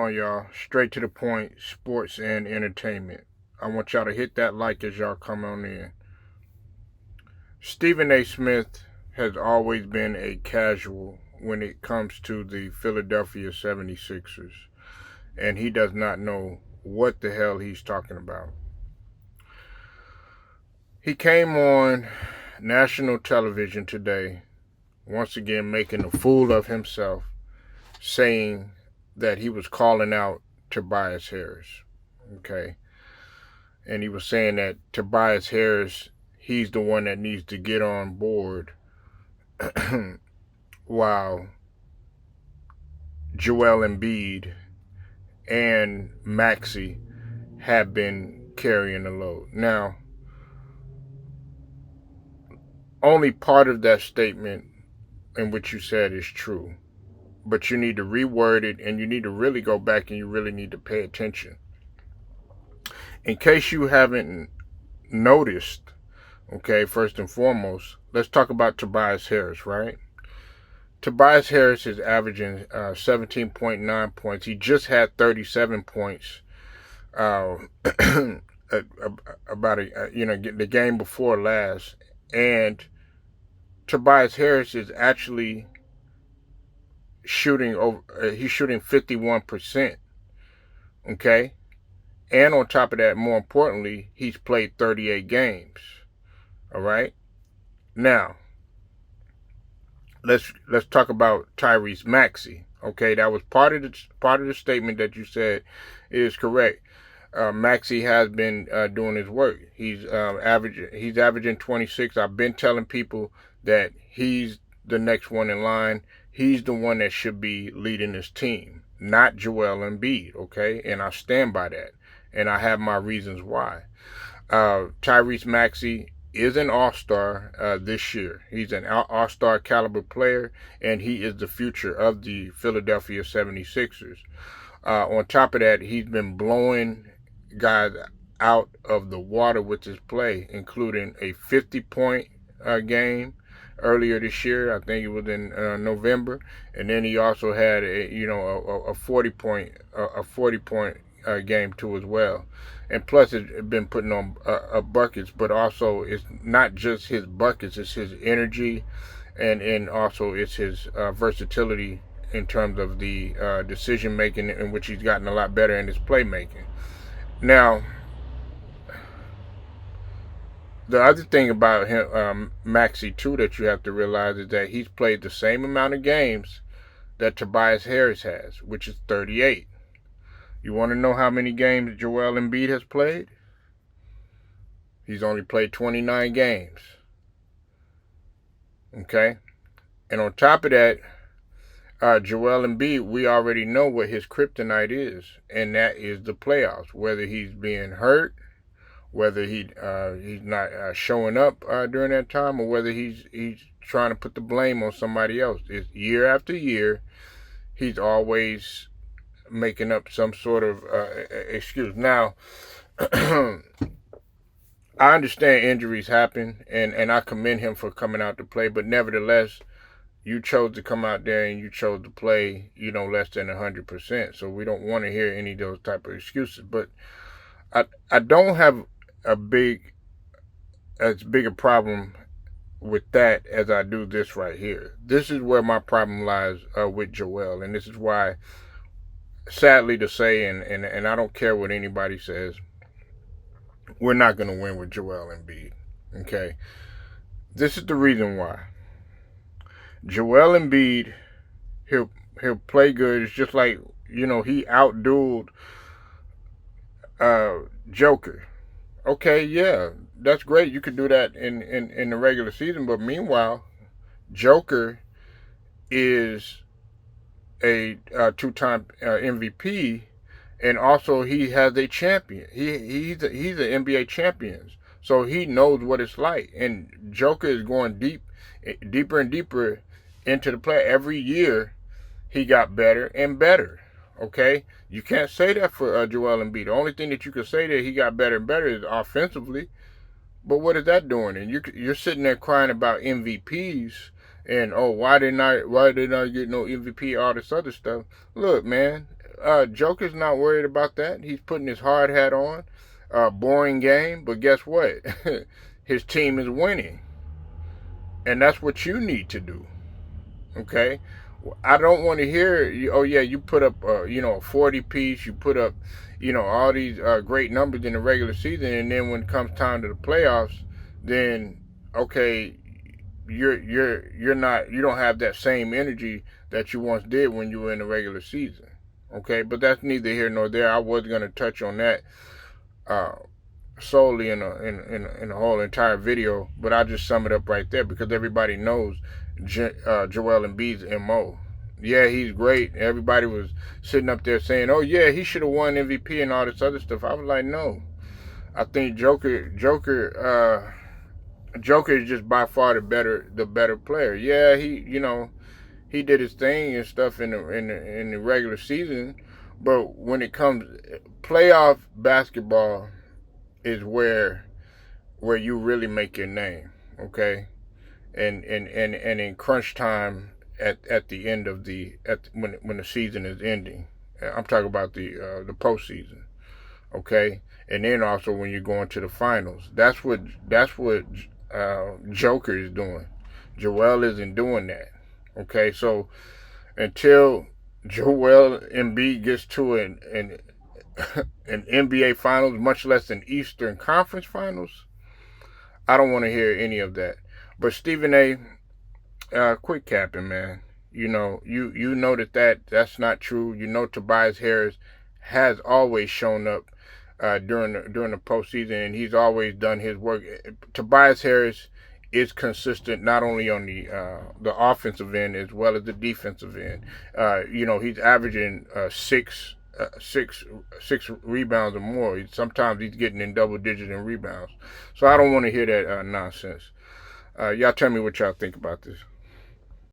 on, y'all. Straight to the point, sports and entertainment. I want y'all to hit that like as y'all come on in. Stephen A. Smith has always been a casual when it comes to the Philadelphia 76ers, and he does not know what the hell he's talking about. He came on national television today, once again making a fool of himself, saying that he was calling out Tobias Harris. Okay. And he was saying that Tobias Harris, he's the one that needs to get on board while Joel Embiid and Maxey have been carrying the load. Now, only part of that statement in which you said is true. But you need to reword it, and you need to really go back and you really need to pay attention. In case you haven't noticed, okay, first and foremost, let's talk about Tobias Harris, right? Tobias Harris is averaging 17.9 points. He just had 37 points about the game before last. And Tobias Harris is actually shooting over. He's shooting 51%. Okay, and on top of that, more importantly, he's played 38 games. All right. Now, let's talk about Tyrese Maxey. Okay, that was part of the statement that you said is correct. Maxey has been doing his work. He's averaging 26. I've been telling people that he's the next one in line. He's the one that should be leading this team, not Joel Embiid, okay? And I stand by that. And I have my reasons why. Tyrese Maxey is an all-star this year. He's an all-star caliber player, and he is the future of the Philadelphia 76ers. On top of that, he's been blowing guys out of the water with his play, including a 50-point game earlier this year. I think it was in November, and then he also had a 40-point game too as well. And plus, it's been putting on buckets, but also it's not just his buckets; it's his energy, and also it's his versatility in terms of the decision making, in which he's gotten a lot better in his playmaking. Now, the other thing about him, Maxey, too, that you have to realize is that he's played the same amount of games that Tobias Harris has, which is 38. You want to know how many games Joel Embiid has played? He's only played 29 games. Okay? And on top of that, Joel Embiid, we already know what his kryptonite is, and that is the playoffs. Whether he's being hurt, whether he's not showing up during that time, or whether he's trying to put the blame on somebody else. It's year after year, he's always making up some sort of excuse. Now, I understand injuries happen, and I commend him for coming out to play, but nevertheless, you chose to come out there and you chose to play, less than 100%. So we don't want to hear any of those type of excuses. But I don't have as big a problem with that as I do this right here. This is where my problem lies with Joel, and this is why, sadly to say, and I don't care what anybody says, we're not going to win with Joel Embiid. Okay, this is the reason why. Joel Embiid, he'll play good. It's just like, he outdueled Joker. Okay, yeah, that's great. You could do that in the regular season, but meanwhile, Joker is a two-time MVP, and also he has a champion. He's an NBA champion, so he knows what it's like. And Joker is going deeper and deeper into the play. Every year, he got better and better. Okay, you can't say that for Joel Embiid. The only thing that you can say that he got better and better is offensively. But what is that doing? And you're sitting there crying about MVPs and why didn't I get no MVP? All this other stuff. Look, man, Joker's not worried about that. He's putting his hard hat on. Boring game, but guess what? His team is winning, and that's what you need to do. Okay, I don't want to hear, oh yeah, you put up, a 40 piece, you put up, all these great numbers in the regular season, and then when it comes time to the playoffs, then okay, you're not, you don't have that same energy that you once did when you were in the regular season. Okay, but that's neither here nor there. I was gonna touch on that uh, solely in a whole entire video, but I'll just sum it up right there because everybody knows Joel Embiid's MO. Yeah, he's great. Everybody was sitting up there saying, "Oh yeah, he should have won MVP and all this other stuff." I was like, no. I think Joker is just by far the better player. Yeah, he did his thing and stuff in the regular season, but when it comes playoff basketball is where you really make your name, okay? And in crunch time at the end of when the season is ending. I'm talking about the postseason, okay? And then also when you're going to the finals. That's what Joker is doing. Joel isn't doing that. Okay, so until Joel Embiid gets to an NBA Finals, much less an Eastern Conference Finals, I don't want to hear any of that. But Stephen A, quit capping, man. You know that's not true. Tobias Harris has always shown up during the postseason, and he's always done his work. Tobias Harris is consistent not only on the offensive end as well as the defensive end. He's averaging six rebounds or more. Sometimes he's getting in double digits in rebounds. So I don't want to hear that nonsense. Y'all tell me what y'all think about this.